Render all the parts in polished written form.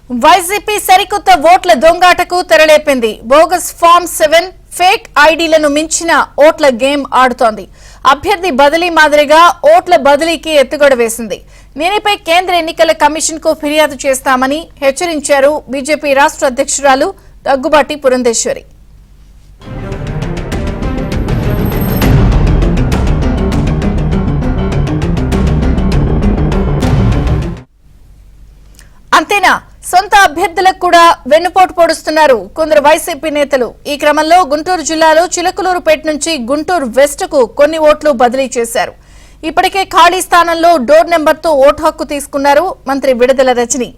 YCP సరికొత్త ఓట్ల దొంగాటకు తెరలేపింది. Bogus form 7 fake ఐడీలను మించిన ఓట్ల గేమ్ ఆడుతోంది. అభ్యర్థి బదిలీ మాదిరిగా ఓట్ల బదిలీకి ఎత్తుగడ వేసింది. దీనిపై కేంద్ర ఎన్నికల కమిషన్ కు ఫిర్యాదు చేస్తామని హెచ్చరించారు బీజేపీ రాష్ట్ర అధ్యక్షురాలు దగ్గుబాటి పురంధేశ్వరి. అంతేనా, సొంత అభ్యర్థులకు కూడా వెన్నుపోటు పొడుస్తున్నారు కొందరు వైసీపీ నేతలు. ఈ క్రమంలో గుంటూరు జిల్లాలో చిలకలూరుపేట నుంచి గుంటూరు వెస్ట్ కు కొన్ని ఓట్లు బదిలీ చేశారు. ఇప్పటికే ఖాళీ స్థానంలో డోర్ నెంబర్తో ఓటు హక్కు తీసుకున్నారు మంత్రి విడుదల రజని.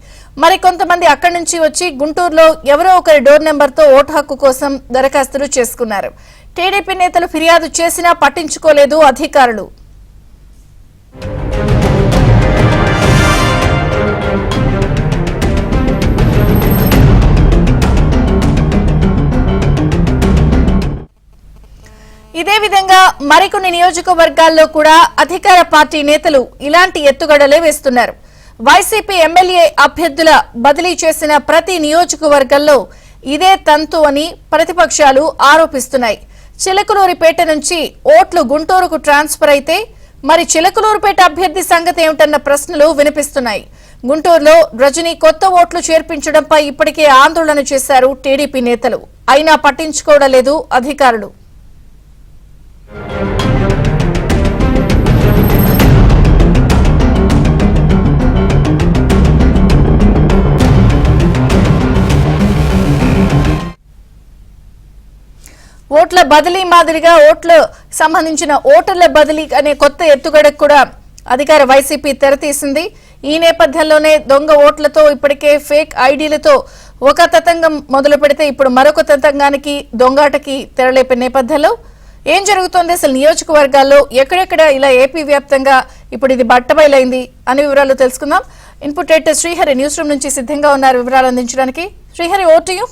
మరికొంతమంది అక్కడి నుంచి వచ్చి గుంటూరులో ఎవరో ఒకరి డోర్ నెంబర్తో ఓటు హక్కు కోసం దరఖాస్తులు చేసుకున్నారు. టీడీపీ నేతలు ఫిర్యాదు చేసినా పట్టించుకోలేదు అధికారులు. ఇదే విధంగా మరికొన్ని నియోజకవర్గాల్లో కూడా అధికార పార్టీ నేతలు ఇలాంటి ఎత్తుగడలే వేస్తున్నారు. వైసీపీ ఎమ్మెల్యే అభ్యర్థుల బదిలీ చేసిన ప్రతి నియోజకవర్గంలో ఇదే తంతు అని ప్రతిపక్షాలు ఆరోపిస్తున్నాయి. చిలకలూరిపేట నుంచి ఓట్లు గుంటూరుకు ట్రాన్స్ఫర్ అయితే మరి చిలకలూరుపేట అభ్యర్థి సంగతి ఏమిటన్న ప్రశ్నలు వినిపిస్తున్నాయి. గుంటూరులో రజనీ కొత్త ఓట్లు చేర్పించడంపై ఇప్పటికే ఆందోళన చేశారు టీడీపీ నేతలు. అయినా పట్టించుకోవడం లేదు అధికారులు. ఓట్ల బదిలీ మాదిరిగా ఓట్ల సంబంధించిన ఓటర్ల బదిలీ అనే కొత్త ఎత్తుగడకు కూడా అధికార వైసీపీ తెరతీసింది. ఈ నేపథ్యంలోనే దొంగ ఓట్లతో ఇప్పటికే ఫేక్ ఐడీలతో ఒక తతంగం మొదలు పెడితే ఇప్పుడు మరొక తతంగానికి దొంగాటకి తెరలేపే నేపథ్యంలో ఏం జరుగుతోంది, అసలు నియోజకవర్గాల్లో ఎక్కడెక్కడ ఇలా ఏపీ వ్యాప్తంగా ఇప్పుడు ఇది బట్టబయలైంది అనే వివరాలు తెలుసుకుందాం. Input editor Srihari newsroom నుంచి సిద్ధంగా ఉన్నారు వివరాలు అందించడానికి. Srihari, over to you.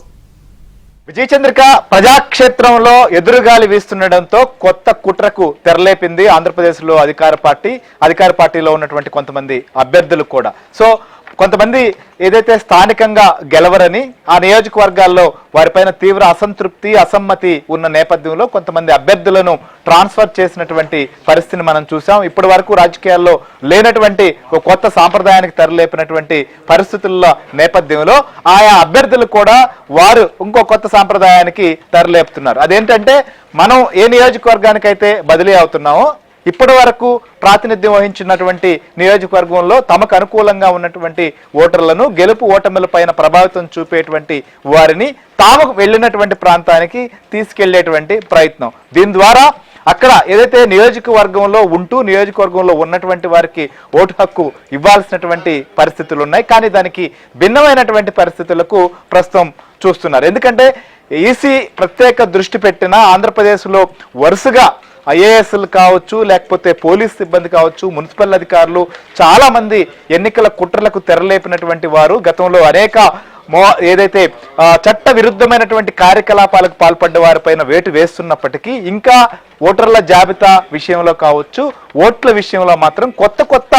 Vijayachandrika, ప్రజాక్షేత్రంలో ఎదురుగాలి వీస్తుండటంతో కొత్త కుట్రకు తెరలేపింది ఆంధ్రప్రదేశ్ లో అధికార పార్టీలో ఉన్నటువంటి కొంతమంది అభ్యర్థులు కూడా. సో కొంతమంది ఏదైతే స్థానికంగా గెలవరని ఆ నియోజకవర్గాల్లో వారిపైన తీవ్ర అసంతృప్తి అసమ్మతి ఉన్న నేపథ్యంలో కొంతమంది అభ్యర్థులను ట్రాన్స్ఫర్ చేసినటువంటి పరిస్థితిని మనం చూసాం. ఇప్పటి వరకు రాజకీయాల్లో లేనటువంటి ఒక కొత్త సాంప్రదాయానికి తెరలేపినటువంటి పరిస్థితుల నేపథ్యంలో ఆయా అభ్యర్థులు కూడా వారు ఇంకో కొత్త సాంప్రదాయానికి తెరలేపుతున్నారు. అదేంటంటే, మనం ఏ నియోజకవర్గానికైతే బదిలీ అవుతున్నామో ఇప్పటి వరకు ప్రాతినిధ్యం వహించినటువంటి నియోజకవర్గంలో తమకు అనుకూలంగా ఉన్నటువంటి ఓటర్లను గెలుపు ఓటమిల పైన ప్రభావితం చూపేటువంటి వారిని తాము వెళ్ళినటువంటి ప్రాంతానికి తీసుకెళ్లేటువంటి ప్రయత్నం. దీని ద్వారా అక్కడ ఏదైతే నియోజకవర్గంలో ఉంటూ నియోజకవర్గంలో ఉన్నటువంటి వారికి ఓటు హక్కు ఇవ్వాల్సినటువంటి పరిస్థితులు ఉన్నాయి. కానీ దానికి భిన్నమైనటువంటి పరిస్థితులకు ప్రస్తుతం చూస్తున్నారు. ఎందుకంటే ఈసీ ప్రత్యేక దృష్టి పెట్టిన ఆంధ్రప్రదేశ్లో వరుసగా ఐఏఎస్లు కావచ్చు, లేకపోతే పోలీస్ సిబ్బంది కావచ్చు, మున్సిపల్ అధికారులు చాలా మంది ఎన్నికల కుట్రలకు తెరలేపినటువంటి వారు గతంలో అనేక ఏదైతే చట్ట విరుద్ధమైనటువంటి కార్యకలాపాలకు పాల్పడ్డ వారిపైన వేటు వేస్తున్నప్పటికీ ఇంకా ఓటర్ల జాబితా విషయంలో కావచ్చు, ఓట్ల విషయంలో మాత్రం కొత్త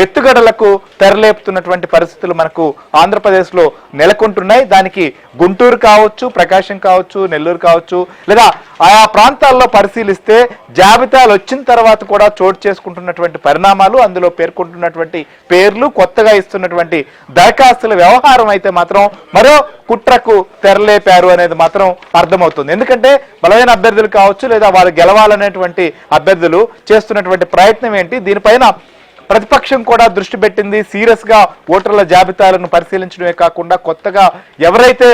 ఎత్తుగడలకు తెరలేపుతున్నటువంటి పరిస్థితులు మనకు ఆంధ్రప్రదేశ్లో నెలకొంటున్నాయి. దానికి గుంటూరు కావచ్చు, ప్రకాశం కావచ్చు, నెల్లూరు కావచ్చు, లేదా ఆయా ప్రాంతాల్లో పరిశీలిస్తే జాబితాలు వచ్చిన తర్వాత కూడా చోటు చేసుకుంటున్నటువంటి పరిణామాలు, అందులో పేర్కొంటున్నటువంటి పేర్లు, కొత్తగా ఇస్తున్నటువంటి దరఖాస్తుల వ్యవహారం అయితే మాత్రం మరో కుట్రకు తెరలేపారు అనేది మాత్రం అర్థమవుతుంది. ఎందుకంటే బలమైన అభ్యర్థులు కావచ్చు, లేదా వాళ్ళు గెలవాలనేటువంటి అభ్యర్థులు చేస్తున్నటువంటి ప్రయత్నం ఏంటి, దీనిపైన ప్రతిపక్షం కూడా దృష్టి పెట్టింది. సీరియస్ గా ఓటర్ల జాబితాలను పరిశీలించడమే కాకుండా కొత్తగా ఎవరైతే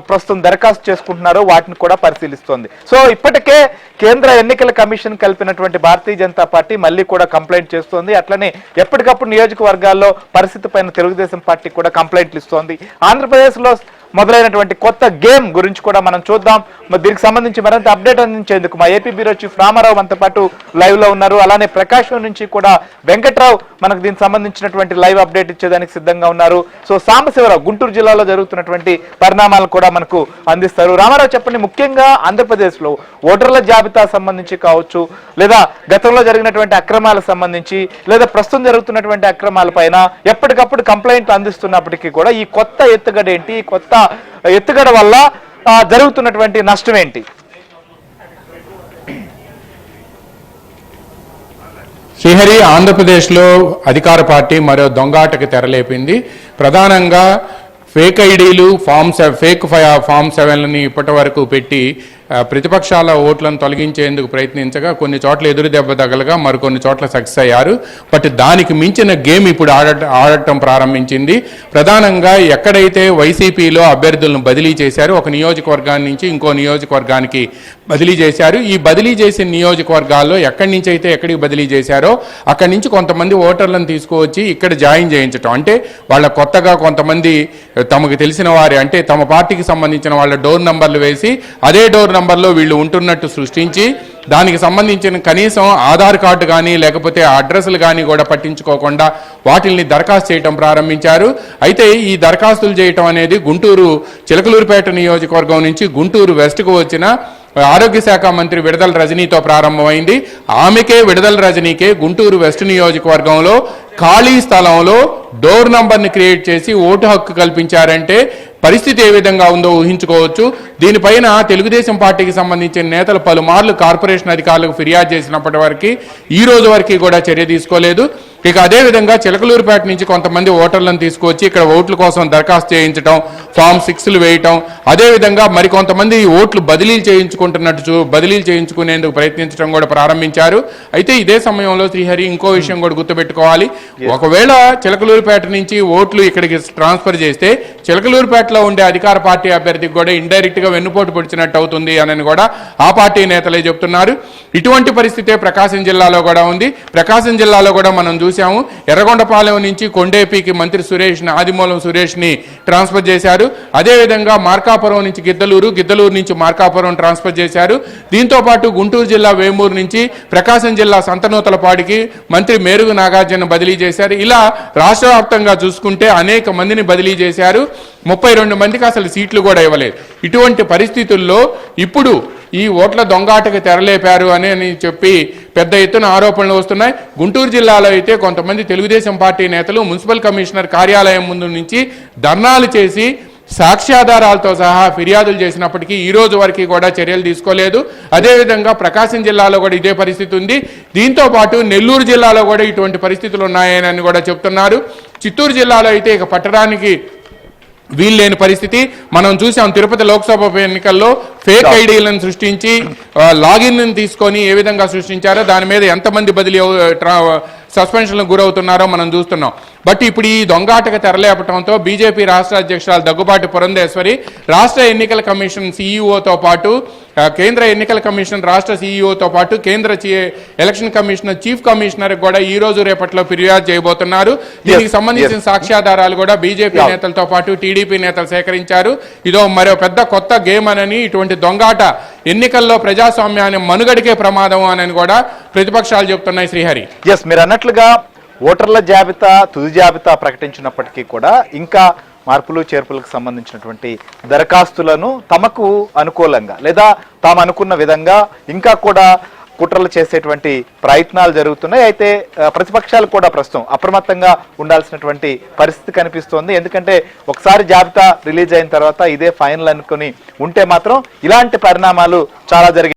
ప్రస్తుతం దరఖాస్తు చేసుకుంటున్నారో వాటిని కూడా పరిశీలిస్తోంది. సో ఇప్పటికే కేంద్ర ఎన్నికల కమిషన్ కలిపినటువంటి భారతీయ జనతా పార్టీ మళ్ళీ కూడా కంప్లైంట్ చేస్తోంది. అట్లనే ఎప్పటికప్పుడు నియోజకవర్గాల్లో పరిస్థితి పైన తెలుగుదేశం పార్టీ కూడా కంప్లైంట్లు ఇస్తోంది. ఆంధ్రప్రదేశ్లో మొదలైనటువంటి కొత్త గేమ్ గురించి కూడా మనం చూద్దాం. మరి దీనికి సంబంధించి మరింత అప్డేట్ అందించేందుకు మా ఏపీ బ్యూరో చీఫ్ రామారావు మనతో పాటు లైవ్ లో ఉన్నారు. అలానే ప్రకాశం నుంచి కూడా వెంకట్రావు మనకు దీనికి సంబంధించినటువంటి లైవ్ అప్డేట్ ఇచ్చేదానికి సిద్ధంగా ఉన్నారు. సో సాంబశివరావు గుంటూరు జిల్లాలో జరుగుతున్నటువంటి పరిణామాలు కూడా మనకు అందిస్తారు. రామారావు చెప్పండి, ముఖ్యంగా ఆంధ్రప్రదేశ్ లో ఓటర్ల జాబితా సంబంధించి కావచ్చు, లేదా గతంలో జరిగినటువంటి అక్రమాలకు సంబంధించి, లేదా ప్రస్తుతం జరుగుతున్నటువంటి అక్రమాల పైన ఎప్పటికప్పుడు కంప్లైంట్లు అందిస్తున్నప్పటికీ కూడా ఈ కొత్త ఎత్తుగడ ఏంటి, ఈ కొత్త ఎత్తుగడ వల్ల జరుగుతున్నటువంటి నష్టం ఏంటి? శ్రీహరి, ఆంధ్రప్రదేశ్లో అధికార పార్టీ మరో దొంగాటకు తెరలేపింది. ప్రధానంగా ఫేక్ ఐడీలు, ఫేక్ ఫామ్ 7లని ఇప్పటి వరకు పెట్టి ప్రతిపక్షాల ఓట్లను తొలగించేందుకు ప్రయత్నించగా కొన్ని చోట్ల ఎదురు దెబ్బ తగలగా మరికొన్ని చోట్ల సక్సెస్ అయ్యారు. బట్ దానికి మించిన గేమ్ ఇప్పుడు ఆడటం ప్రారంభించింది. ప్రధానంగా ఎక్కడైతే వైసీపీలో అభ్యర్థులను బదిలీ చేశారో ఒక నియోజకవర్గాన్ని నుంచి ఇంకో నియోజకవర్గానికి బదిలీ చేశారు. ఈ బదిలీ చేసిన నియోజకవర్గాల్లో ఎక్కడి నుంచి అయితే ఎక్కడికి బదిలీ చేశారో అక్కడి నుంచి కొంతమంది ఓటర్లను తీసుకువచ్చి ఇక్కడ జాయిన్ చేయించడం, అంటే వాళ్ళ కొత్తగా కొంతమంది తమకు తెలిసిన వారి, అంటే తమ పార్టీకి సంబంధించిన వాళ్ళ డోర్ నంబర్లు వేసి అదే డోర్ నంబర్లో వీళ్ళు ఉంటున్నట్టు సృష్టించి దానికి సంబంధించిన కనీసం ఆధార్ కార్డు కానీ లేకపోతే అడ్రస్లు కానీ కూడా పట్టించుకోకుండా వాటిల్ని దరఖాస్తు చేయటం ప్రారంభించారు. అయితే ఈ దరఖాస్తులు చేయటం అనేది గుంటూరు చిలకలూరుపేట నియోజకవర్గం నుంచి గుంటూరు వెస్ట్కు వచ్చిన ఆరోగ్య శాఖ మంత్రి విడదల రజనీతో ప్రారంభమైంది. ఆమెకే, విడదల రజనీకే గుంటూరు వెస్ట్ నియోజకవర్గంలో ఖాళీ స్థలంలో డోర్ నంబర్ని క్రియేట్ చేసి ఓటు హక్కు కల్పించారంటే పరిస్థితి ఏ విధంగా ఉందో ఊహించుకోవచ్చు. దీనిపైన తెలుగుదేశం పార్టీకి సంబంధించిన నేతలు పలుమార్లు కార్పొరేషన్ అధికారులకు ఫిర్యాదు చేసినప్పటి వరకు ఈ రోజు వరకు కూడా చర్య తీసుకోలేదు. ఇక అదేవిధంగా చిలకలూరుపేట నుంచి కొంతమంది ఓటర్లను తీసుకొచ్చి ఇక్కడ ఓట్ల కోసం దరఖాస్తు చేయించడం, ఫామ్ 6లు వేయటం, అదేవిధంగా మరికొంతమంది ఓట్లు బదిలీలు చేయించుకునేందుకు ప్రయత్నించడం కూడా ప్రారంభించారు. అయితే ఇదే సమయంలో శ్రీహరి ఇంకో విషయం కూడా గుర్తుపెట్టుకోవాలి. ఒకవేళ చిలకలూరుపేట నుంచి ఓట్లు ఇక్కడికి ట్రాన్స్ఫర్ చేస్తే చిలకలూరుపేటలో ఉండే అధికార పార్టీ అభ్యర్థికి కూడా ఇండైరెక్ట్ గా వెన్నుపోటు పొడిచినట్టు అవుతుంది అని కూడా ఆ పార్టీ నేతలే చెప్తున్నారు. ఇటువంటి పరిస్థితే ప్రకాశం జిల్లాలో కూడా ఉంది. ప్రకాశం జిల్లాలో కూడా మనం చూసాము, ఎర్రగొండపాలెం నుంచి కొండేపికి మంత్రి ఆదిమూలం సురేష్ ని ట్రాన్స్ఫర్ చేశారు. అదేవిధంగా మార్కాపురం నుంచి గిద్దలూరు నుంచి మార్కాపురం ట్రాన్స్ఫర్ చేశారు. దీంతో పాటు గుంటూరు జిల్లా వేమూరు నుంచి ప్రకాశం జిల్లా సంతనూతలపాడికి మంత్రి మేరుగు నాగార్జున బదిలీ చేశారు. ఇలా రాష్ట్ర వ్యాప్తంగా చూసుకుంటే అనేక మందిని బదిలీ చేశారు. 32 మందికి అసలు సీట్లు కూడా ఇవ్వలేదు. ఇటువంటి పరిస్థితుల్లో ఇప్పుడు ఈ ఓట్ల దొంగాటకు తెరలేపారు అని చెప్పి పెద్ద ఎత్తున ఆరోపణలు వస్తున్నాయి. గుంటూరు జిల్లాలో అయితే కొంతమంది తెలుగుదేశం పార్టీ నేతలు మున్సిపల్ కమిషనర్ కార్యాలయం ముందు నుంచి ధర్నాలు చేసి సాక్ష్యాధారాలతో సహా ఫిర్యాదులు చేసినప్పటికీ ఈ రోజు వరకు కూడా చర్యలు తీసుకోలేదు. అదేవిధంగా ప్రకాశం జిల్లాలో కూడా ఇదే పరిస్థితి ఉంది. దీంతో పాటు నెల్లూరు జిల్లాలో కూడా ఇటువంటి పరిస్థితులు ఉన్నాయని కూడా చెప్తున్నారు. చిత్తూరు జిల్లాలో అయితే ఇక పట్టడానికి వీల్లేని పరిస్థితి మనం చూసాం. తిరుపతి లోక్సభ ఎన్నికల్లో ఫేక్ ఐడీలను సృష్టించి లాగిన్ తీసుకొని ఏ విధంగా సృష్టించారో దాని మీద ఎంతమంది బదిలీ సస్పెన్షన్లకు గురవుతున్నారో మనం చూస్తున్నాం. బట్ ఇప్పుడు ఈ దొంగాటకు తెరలేపటంతో బీజేపీ రాష్ట్ర అధ్యక్షురాలు దగ్గుబాటి పురంధేశ్వరి రాష్ట్ర ఎన్నికల కమిషన్ సీఈఓతో పాటు కేంద్ర ఎన్నికల కమిషన్ రాష్ట్ర సీఈఓతో పాటు కేంద్ర ఎలక్షన్ కమిషనర్ చీఫ్ కమిషనర్ కూడా ఈ రోజు రేపట్లో ఫిర్యాదు చేయబోతున్నారు. దీనికి సంబంధించిన సాక్ష్యాధారాలు కూడా బీజేపీ నేతలతో పాటు టీడీపీ నేతలు సేకరించారు. ఇదో మరో పెద్ద కొత్త గేమ్ అని, ఇటువంటి దొంగాట ఎన్నికల్లో ప్రజాస్వామ్యాన్ని మనుగడికే ప్రమాదం అని కూడా ప్రతిపక్షాలు చెప్తున్నాయి. శ్రీహరి, మీరు అన్నట్లుగా ఓటర్ల జాబితా తుది జాబితా ప్రకటించినప్పటికీ కూడా ఇంకా మార్పులు చేర్పులకు సంబంధించినటువంటి దరఖాస్తులను తమకు అనుకూలంగా లేదా తాము అనుకున్న విధంగా ఇంకా కూడా కుట్రలు చేసేటువంటి ప్రయత్నాలు జరుగుతున్నాయి. అయితే ప్రతిపక్షాలు కూడా ప్రస్తుతం అప్రమత్తంగా ఉండాల్సినటువంటి పరిస్థితి కనిపిస్తోంది. ఎందుకంటే ఒకసారి జాబితా రిలీజ్ అయిన తర్వాత ఇదే ఫైనల్ అనుకుని ఉంటే మాత్రం ఇలాంటి పరిణామాలు చాలా జరిగాయి.